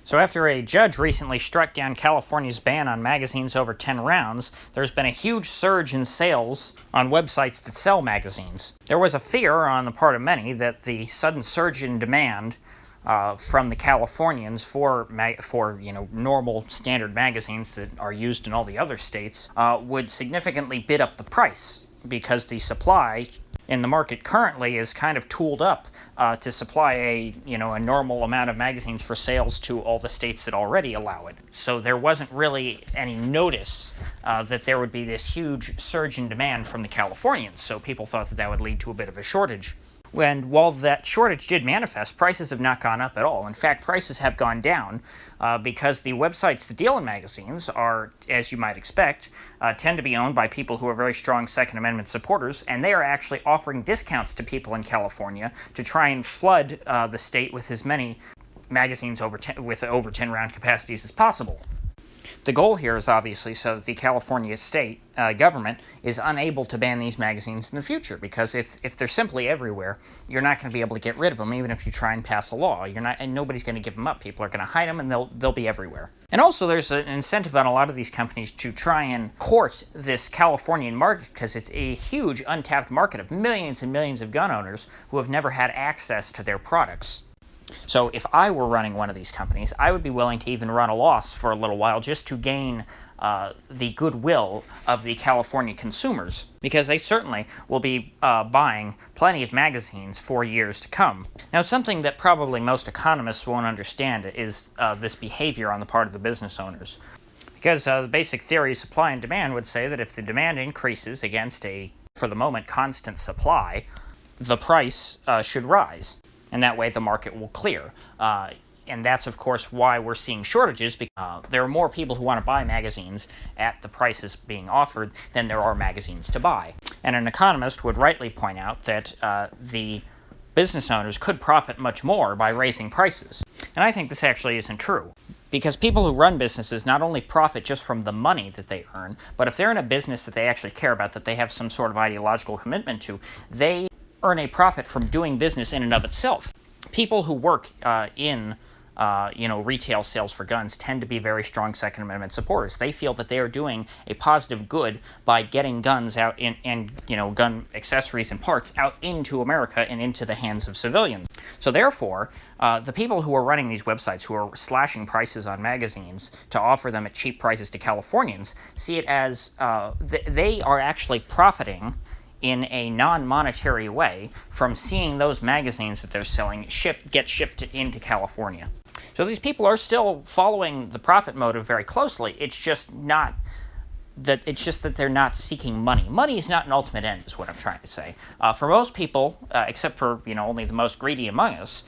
So after a judge recently struck down California's ban on magazines over 10 rounds, there's been a huge surge in sales on websites that sell magazines. There was a fear on the part of many that the sudden surge in demand from the Californians for normal standard magazines that are used in all the other states would significantly bid up the price, because the supply in the market currently is kind of tooled up to supply a normal amount of magazines for sales to all the states that already allow it. So there wasn't really any notice that there would be this huge surge in demand from the Californians, so people thought that that would lead to a bit of a shortage. And while that shortage did manifest, prices have not gone up at all. In fact, prices have gone down because the websites that deal in magazines are, as you might expect, tend to be owned by people who are very strong Second Amendment supporters, and they are actually offering discounts to people in California to try and flood the state with as many magazines with over 10 round capacities as possible. The goal here is obviously so that the California state government is unable to ban these magazines in the future, because if they're simply everywhere, you're not going to be able to get rid of them even if you try and pass a law. And nobody's going to give them up. People are going to hide them, and they'll be everywhere. And also there's an incentive on a lot of these companies to try and court this Californian market, because it's a huge untapped market of millions and millions of gun owners who have never had access to their products. So if I were running one of these companies, I would be willing to even run a loss for a little while just to gain the goodwill of the California consumers, because they certainly will be buying plenty of magazines for years to come. Now, something that probably most economists won't understand is this behavior on the part of the business owners. Because the basic theory of supply and demand would say that if the demand increases against a, for the moment, constant supply, the price should rise. And that way the market will clear. And that's, of course, why we're seeing shortages, because there are more people who want to buy magazines at the prices being offered than there are magazines to buy. And an economist would rightly point out that the business owners could profit much more by raising prices. And I think this actually isn't true, because people who run businesses not only profit just from the money that they earn, but if they're in a business that they actually care about, that they have some sort of ideological commitment to, they earn a profit from doing business in and of itself. People who work in retail sales for guns tend to be very strong Second Amendment supporters. They feel that they are doing a positive good by getting guns out and gun accessories and parts out into America and into the hands of civilians. So therefore, the people who are running these websites, who are slashing prices on magazines to offer them at cheap prices to Californians, see it as they are actually profiting in a non-monetary way from seeing those magazines that they're selling get shipped into California. So these people are still following the profit motive very closely. It's just that they're not seeking money. Money is not an ultimate end, is what I'm trying to say. For most people, except for only the most greedy among us,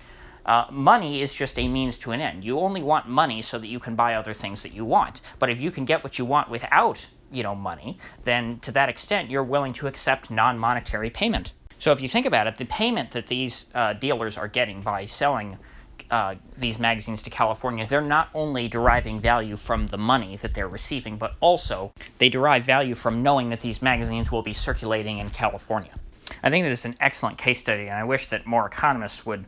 money is just a means to an end. You only want money so that you can buy other things that you want. But if you can get what you want without money, then to that extent you're willing to accept non-monetary payment. So if you think about it, the payment that these dealers are getting by selling these magazines to California, they're not only deriving value from the money that they're receiving, but also they derive value from knowing that these magazines will be circulating in California. I think this is an excellent case study, and I wish that more economists would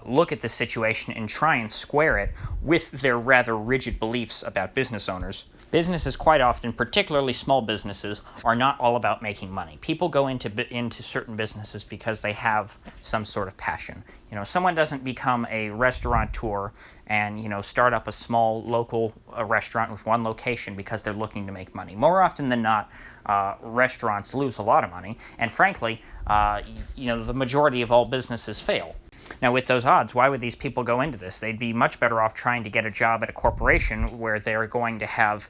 look at this situation and try and square it with their rather rigid beliefs about business owners. Businesses quite often, particularly small businesses, are not all about making money. People go into certain businesses because they have some sort of passion. Someone doesn't become a restaurateur and start up a small local restaurant with one location because they're looking to make money. More often than not, restaurants lose a lot of money, and frankly, the majority of all businesses fail. Now, with those odds, why would these people go into this? They'd be much better off trying to get a job at a corporation where they're going to have,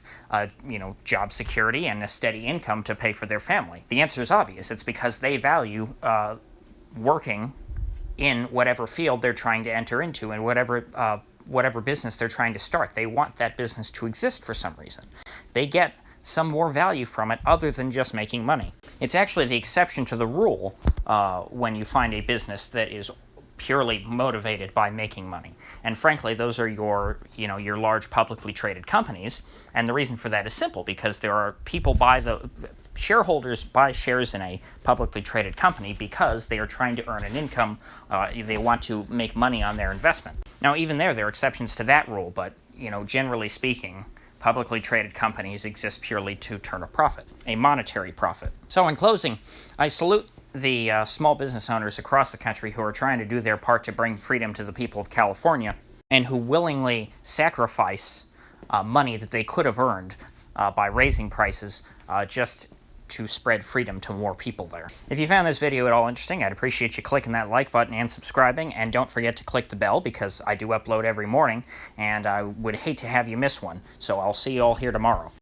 job security and a steady income to pay for their family. The answer is obvious. It's because they value working in whatever field they're trying to enter into and whatever business they're trying to start. They want that business to exist for some reason. They get some more value from it other than just making money. It's actually the exception to the rule when you find a business that is purely motivated by making money. And frankly, those are your large publicly traded companies. And the reason for that is simple, because there are shareholders buy shares in a publicly traded company because they are trying to earn an income. They want to make money on their investment. Now, even there are exceptions to that rule, but, generally speaking, publicly traded companies exist purely to turn a profit, a monetary profit. So in closing, I salute the small business owners across the country who are trying to do their part to bring freedom to the people of California and who willingly sacrifice money that they could have earned by raising prices just to spread freedom to more people there. If you found this video at all interesting, I'd appreciate you clicking that like button and subscribing, and don't forget to click the bell because I do upload every morning and I would hate to have you miss one. So I'll see you all here tomorrow.